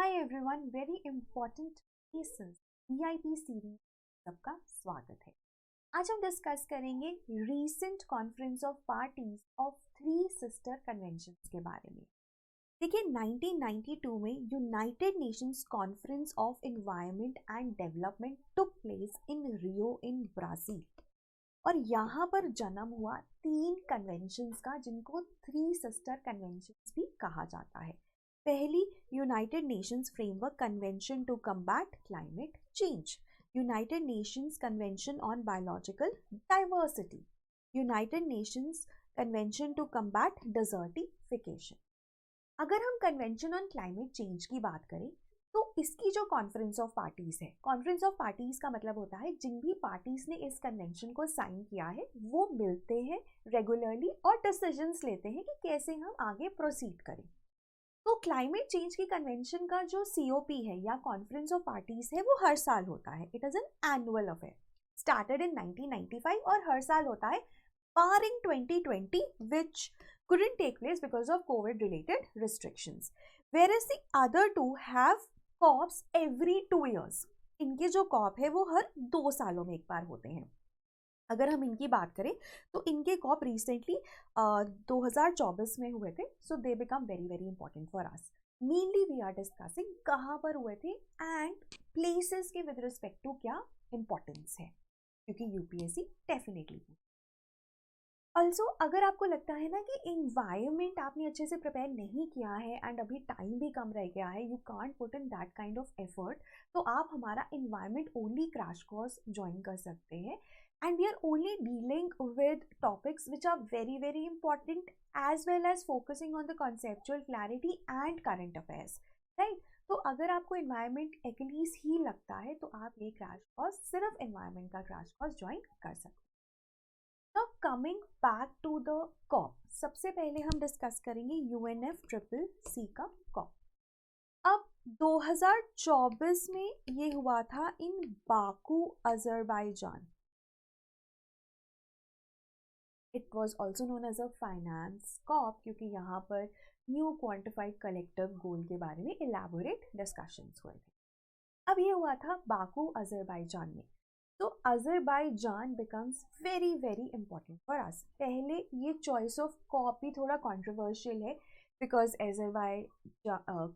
Hi everyone, very important cases VIP series सबका स्वागत है। आज हम डिस्कस करेंगे recent conference of parties of three sister conventions के बारे में। देखिए 1992 में United Nations conference of environment and development took place in Rio in Brazil और यहाँ पर जन्म हुआ तीन कन्वेंशंस का, जिनको थ्री सिस्टर कन्वेंशंस भी कहा जाता है। पहली United Nations framework convention to combat climate change, United Nations convention on biological diversity, United Nations convention to combat desertification. अगर हम कन्वेंशन ऑन क्लाइमेट चेंज की बात करें तो इसकी जो कॉन्फ्रेंस ऑफ पार्टीज है, कॉन्फ्रेंस ऑफ पार्टीज का मतलब होता है जिन भी पार्टीज ने इस कन्वेंशन को साइन किया है वो मिलते हैं रेगुलरली और डिसीजंस लेते हैं कि कैसे हम आगे प्रोसीड करें। तो क्लाइमेट चेंज की कन्वेंशन का जो सीओपी है या कॉन्फ्रेंस ऑफ पार्टीज है वो हर साल होता है। It is an annual affair, started in 1995 और हर साल होता है barring 2020 which couldn't take place because of COVID related restrictions, whereas the other two have COPs every 2 years. इनके जो COP है वो हर 2 सालों में एक बार होते हैं। अगर हम इनकी बात करें तो इनके कॉप रिसेंटली 2024 में हुए थे, so they become very very important for us. Mainly we are discussing कहाँ पर हुए थे एंड प्लेसेस के विद रिस्पेक्ट टू क्या इंपॉर्टेंस है, क्योंकि यूपीएससी डेफिनेटली। ऑल्सो अगर आपको लगता है ना कि इन्वायरमेंट आपने अच्छे से प्रिपेयर नहीं किया है एंड अभी टाइम भी कम रह गया है, you can't put in that kind of effort, तो आप हमारा environment only crash course join कर सकते हैं। And we are only dealing with topics which are very very important, as well as focusing on the conceptual clarity and current affairs, right? तो अगर आपको environment at least he लगता है तो आप ये क्रैश कोर्स, सिर्फ environment का क्रैश कोर्स ज्वाइन कर सकते हैं। Now coming back to the COP, सबसे पहले हम डिस्कस करेंगे UNFCCC का COP। अब 2024 में ये हुआ था in Baku, Azerbaijan. It was also known as a finance COP, क्योंकि यहाँ पर न्यू क्वांटिफाइड कलेक्टिव गोल के बारे में इलेबोरेट डिस्कशंस हुए थे। अब ये हुआ था बाकू, अजरबैजान में। तो Azerbaijan becomes very very important for अस। पहले ये चॉइस ऑफ कॉप भी थोड़ा कॉन्ट्रोवर्शियल है, बिकॉज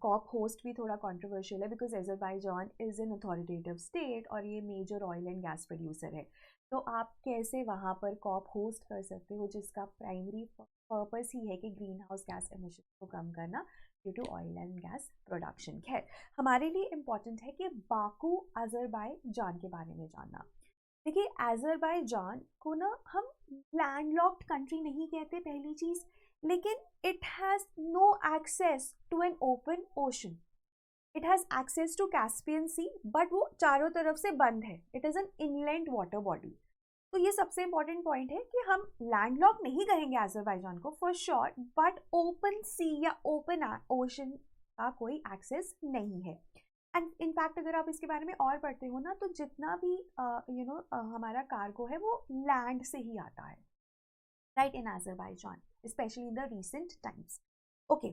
कॉप होस्ट भी थोड़ा कॉन्ट्रोवर्शियल है, because Azerbaijan is an authoritative state और ये major oil and gas producer है। तो आप कैसे वहाँ पर कॉप होस्ट कर सकते हो जिसका प्राइमरी पर्पस ही है कि ग्रीन हाउस गैस एमिशन को कम करना due to oil and gas production. खैर, हमारे लिए इम्पॉर्टेंट है कि बाकू, अजरबैजान के बारे में जानना। देखिए, अजरबैजान को ना हम लैंडलॉक्ड कंट्री नहीं कहते, पहली चीज़, लेकिन it has no access to an open ocean. It has access to Caspian Sea, but वो चारों तरफ से बंद है। It is an inland water body. तो ये सबसे इंपॉर्टेंट पॉइंट है कि हम लैंडलॉक नहीं कहेंगे अजरबैजान को फॉर श्योर, बट ओपन सी या ओपन ओशन का कोई एक्सेस नहीं है। एंड इनफैक्ट अगर आप इसके बारे में और पढ़ते हो ना, तो जितना भी हमारा कार्गो है वो लैंड से ही आता है, right, in Azerbaijan, specially in the recent times. Okay,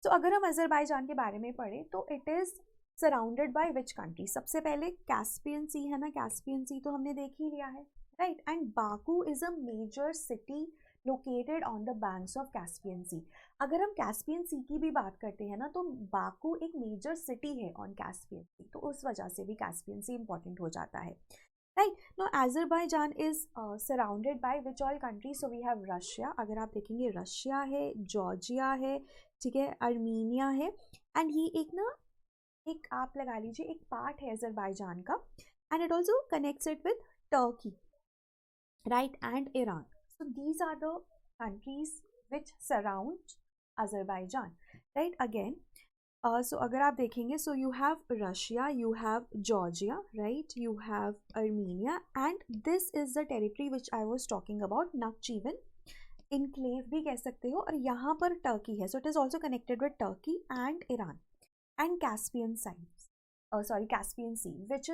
तो अगर हम अजरबैजान के बारे में पढ़ें तो it is surrounded by which country? सबसे पहले कैस्पियन सी है ना, कैस्पियन सी तो हमने देख ही लिया है, right. And Baku is a major city located on the banks of Caspian Sea. अगर हम कैस्पियन सी की भी बात करते हैं ना, तो बाकू एक मेजर सिटी है ऑन कैस्पियन सी, तो उस वजह से भी कैस्पियन सी इंपॉर्टेंट हो जाता है, right. No, Azerbaijan is surrounded by which all country? So we have Russia. अगर आप देखेंगे, रशिया है, जॉर्जिया है, ठीक है, अर्मीनिया है, एंड ये एक आप लगा लीजिए एक पार्ट है अजरबैजान का, and it also connects it with Turkey, right, and Iran. So these are the countries which surround Azerbaijan, right. Again, so अगर आप देखेंगे, so you have Russia, you have Georgia, right, you have Armenia, and this is the territory which I was talking about, Nakhchivan enclave भी कह सकते हो, और यहाँ पर टर्की है, so it is also connected with Turkey and Iran, and Caspian Caspian Sea, which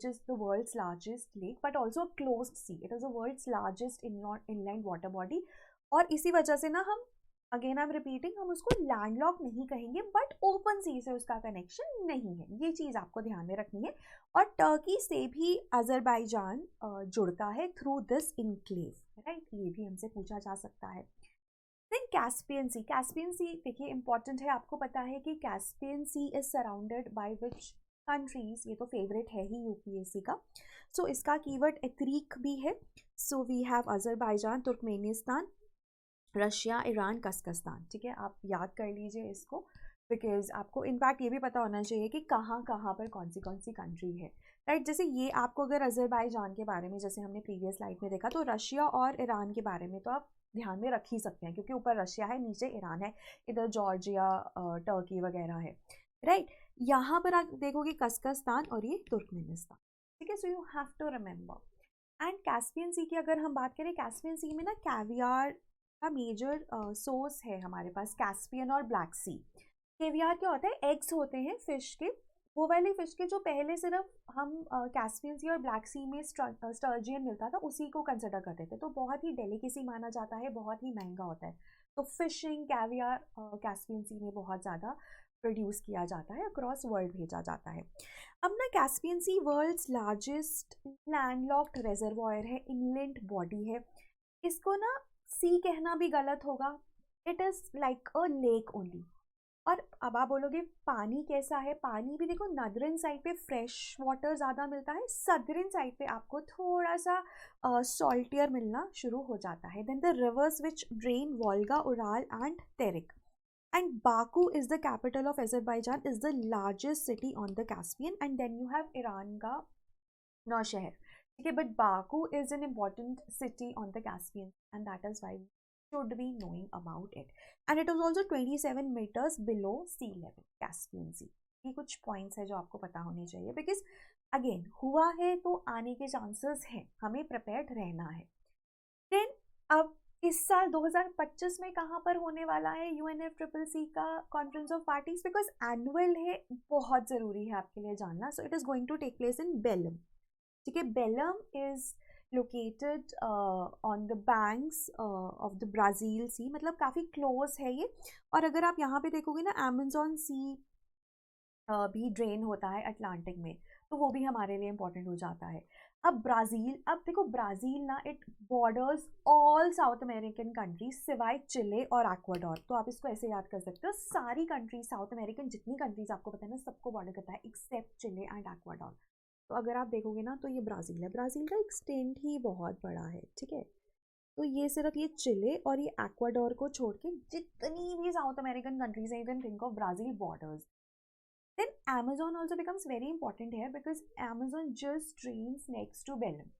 is the world's largest lake, but also a closed sea. It is the world's largest inland water body, और इसी वजह से ना हम again I am repeating, हम उसको landlocked नहीं कहेंगे, बट ओपन सी से उसका कनेक्शन नहीं है, ये चीज़ आपको ध्यान में रखनी है। और टर्की से भी अजरबैजान जुड़ता है थ्रू दिस इनक्लेव, राइट, ये भी हमसे पूछा जा सकता है। Then Caspian Sea, Caspian Sea देखिए इंपॉर्टेंट है, आपको पता है कि Caspian Sea is surrounded by which countries, ये तो फेवरेट है ही यूपीएससी का। सो इसका कीवर्ड एथरीक भी है। So we have Azerbaijan, Turkmenistan, Russia, Iran, Kazakhstan, ठीक है, आप याद कर लीजिए इसको, बिकॉज आपको इनफैक्ट ये भी पता होना चाहिए कि कहाँ कहाँ पर कौन सी कंट्री है, राइट। जैसे ये आपको अगर अजरबैजान के बारे में, जैसे हमने प्रीवियस स्लाइड में देखा, तो रशिया और ईरान के बारे में तो आप ध्यान में रख ही सकते हैं, क्योंकि ऊपर रशिया है, नीचे ईरान है, इधर जॉर्जिया, टर्की वगैरह है, राइट। यहाँ पर आप देखोगे कज़ाकिस्तान और ये तुर्कमेनिस्तान, ठीक है। So you have to remember. And Caspian sea की अगर हम बात करें, कैस्पियन सी में ना कैवियार का मेजर सोर्स है हमारे पास, कैस्पियन और ब्लैक सी। केवियार क्या होता है, एग्स होते हैं फिश के, वो वाले फिश के जो पहले सिर्फ हम कैस्पियन सी और ब्लैक सी में स्टर्जियन मिलता था, उसी को कंसिडर करते थे, तो बहुत ही डेलिकेसी माना जाता है, बहुत ही महंगा होता है। तो फिशिंग कैवियार कैस्पियन सी में बहुत ज़्यादा प्रोड्यूस किया जाता है, अक्रॉस वर्ल्ड भेजा जाता है। अब ना कैस्पियन सी वर्ल्ड्स लार्जेस्ट लैंडलॉक्ड रेजर्वॉयर है, इनलैंड बॉडी है। इसको ना सी कहना भी गलत होगा, it is like a lake only. और अब आप बोलोगे पानी कैसा है, पानी भी देखो नदरन साइड पे फ्रेश वाटर ज़्यादा मिलता है, सदरन साइड पे आपको थोड़ा सा सॉल्टियर मिलना शुरू हो जाता है। Then the rivers which drain Volga, Ural and Terek. And Baku is the capital of Azerbaijan, is the largest city on the Caspian. And then you have Iran का नौशहर, ठीक है, but Baku is an important city on the Caspian and that is why should be knowing about it. And it is also 27 meters below sea level, Caspian Sea. ये कुछ points है जो आपको पता होने चाहिए, बिकॉज अगेन हुआ है तो आने के चांसेस हैं, हमें प्रिपेयर्ड रहना है। देन अब इस साल 2025 में कहाँ पर होने वाला है UNFCCC का conference of parties, because annual है, बहुत ज़रूरी है आपके लिए जानना। So it is going to take place in Belem, ठीक है। Belem is located on the banks of the Brazil Sea, मतलब काफ़ी क्लोज है ये। और अगर आप यहाँ पे देखोगे ना, अमेज़न सी भी ड्रेन होता है अटलांटिक में, तो वो भी हमारे लिए इम्पोर्टेंट हो जाता है। अब ब्राज़ील, अब देखो ब्राज़ील ना it borders all south American countries सिवाय चिले और एक्वाडोर, तो आप इसको ऐसे याद कर सकते हो, सारी कंट्रीज साउथ अमेरिकन जितनी कंट्रीज आपको पता है ना, सबको बॉर्डर करता है एक्सेप्ट चिले एंड एक्वाडोर। तो अगर आप देखोगे ना, तो ये ब्राज़ील है, ब्राज़ील का एक्सटेंट ही बहुत बड़ा है, ठीक है। तो ये सिर्फ ये चिले और ये एक्वाडोर को छोड़ के जितनी भी साउथ अमेरिकन कंट्रीज हैं, you can think of Brazil borders. Then Amazon also becomes very important here because Amazon just drains next to Belem.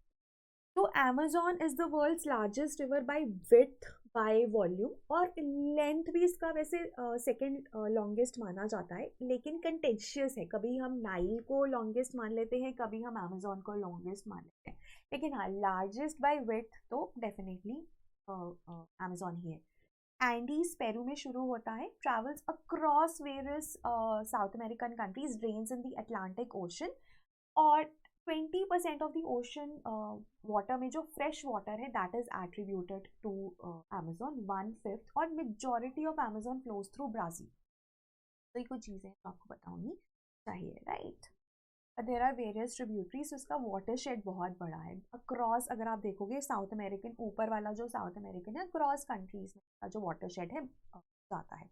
तो Amazon is the world's largest river by width, by volume, और length भी इसका वैसे second longest माना जाता है, लेकिन contentious है, कभी हम नाइल को लॉन्गेस्ट मान लेते हैं, कभी हम Amazon को लॉन्गेस्ट मान लेते हैं, लेकिन हाँ लार्जेस्ट बाय विड्थ तो डेफिनेटली Amazon ही है। एंडीज पेरू में शुरू होता है, travels across various south American countries, drains in the Atlantic ocean, और 20% ऑफ द ओशन वाटर में जो फ्रेश वाटर है that is attributed to Amazon, 1/5, और majority of Amazon flows through Brazil. तो ये कुछ चीज़ें आपको पता होनी चाहिए, right. There are various tributaries, इसका वाटर शेड बहुत बड़ा है अक्रॉस, अगर आप देखोगे साउथ अमेरिकन, ऊपर वाला जो साउथ अमेरिकन है, अक्रॉस कंट्रीज का जो वाटर शेड है जाता है,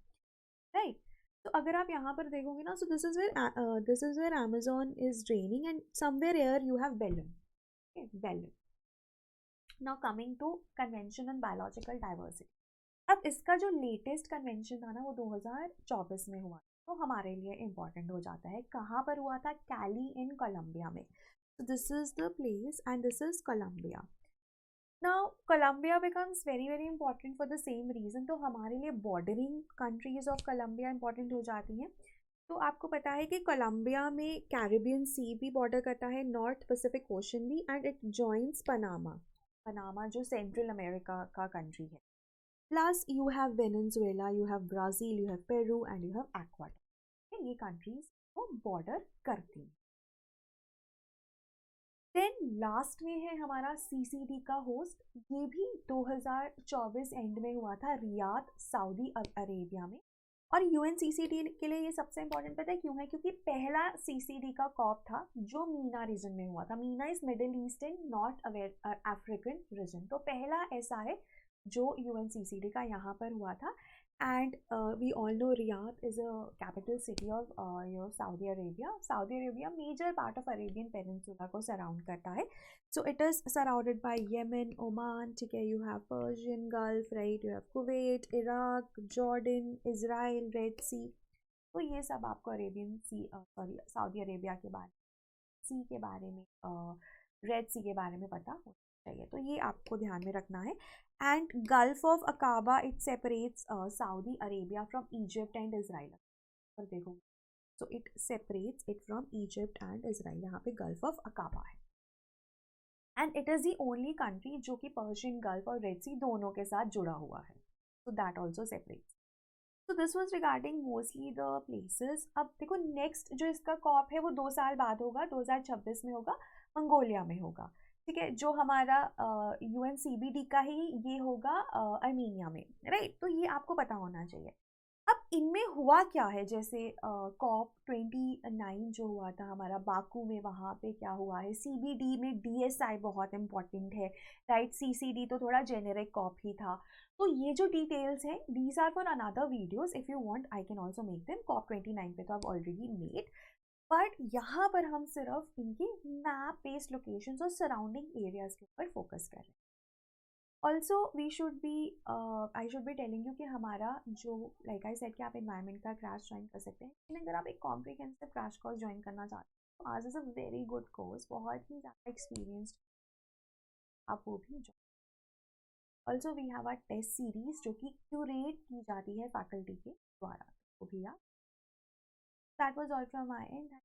राइट। तो अगर आप यहाँ पर देखोगे ना, so this is where Amazon is draining and somewhere here you have Belem, Belem. Now coming to convention on biological diversity. अब इसका जो लेटेस्ट कन्वेंशन था ना, वो 2024 में हुआ, तो हमारे लिए इम्पॉर्टेंट हो जाता है। कहाँ पर हुआ था, कैली इन कोलंबिया में। तो this is the place and this is Colombia. Now Colombia becomes very very important for the same reason, तो हमारे लिए bordering countries of Colombia important हो जाती हैं। तो आपको पता है कि कोलंबिया में कैरिबियन सी भी बॉर्डर करता है, नॉर्थ पैसिफिक ओशन भी, and it joins Panama, Panama जो सेंट्रल अमेरिका का कंट्री है। Plus you have Venezuela, you have Brazil, you have Peru and you have Ecuador। ये कंट्रीज को बॉर्डर करती हैं। देन लास्ट में है हमारा CCD का होस्ट, ये भी 2024 एंड में हुआ था रियाद सऊदी अरेबिया में। और UNCCD के लिए ये सबसे इंपॉर्टेंट पता है क्यों है, क्योंकि पहला CCD का कॉप था जो मीना रीजन में हुआ था। Meena is middle east and north African region, तो पहला ऐसा है जो UNCCD का यहाँ पर हुआ था। And we all know Riyadh is a capital city of Saudi Arabia. Saudi Arabia major part of Arabian peninsula को सराउंड करता है। So it is surrounded by Yemen, Oman, ठीक है, you have Persian Gulf, right, you have Kuwait, Iraq, Jordan, Israel, Red Sea। तो ये सब आपको Arabian सी sorry Saudi Arabia के बारे सी के बारे में रेड सी के बारे में पता होना चाहिए, तो ये आपको ध्यान में रखना है। And gulf of Aqaba it separates Saudi Arabia from Egypt and Israel. पर देखो, so it separates it from Egypt and Israel, यहाँ पे गल्फ ऑफ अकाबा है। And it is the only country जो कि पर्शियन गल्फ और red सी दोनों के साथ जुड़ा हुआ है, so that also separates। So this was regarding mostly the places। अब देखो नेक्स्ट जो इसका कॉप है वो 2 साल बाद होगा, 2026 में होगा, मंगोलिया में होगा, ठीक है, जो हमारा UNCBD का ही ये होगा अर्मीनिया में, राइट। तो ये आपको पता होना चाहिए। अब इनमें हुआ क्या है, जैसे COP 29 जो हुआ था हमारा बाकू में, वहाँ पे क्या हुआ है, CBD में DSI बहुत इंपॉर्टेंट है, राइट। CCD तो थोड़ा जेनेरिक कॉप ही था। तो ये जो डिटेल्स हैं these are for another videos, if you want I can also make them. COP 29 पे तो आप ऑलरेडी मेड, बट यहाँ पर हम सिर्फ इनके मैप बेस्ड लोकेशंस और सराउंडिंग एरियाज के ऊपर फोकस कर रहे हैं। Also we should be I should be telling you कि हमारा जो लाइक आई सेड कि आप एनवायरनमेंट का क्रैश ज्वाइन कर सकते हैं, लेकिन अगर आप एक कॉम्प्रिहेंसिव क्रैश कोर्स ज्वाइन करना चाहते हैं तो आज is a very good course, बहुत ही ज़्यादा एक्सपीरियंस्ड आप वो भी ज्वाइन। Also we have a test series जो कि क्यूरेट की जाती है फैकल्टी के द्वारा, वो भी आप। That was all from my and.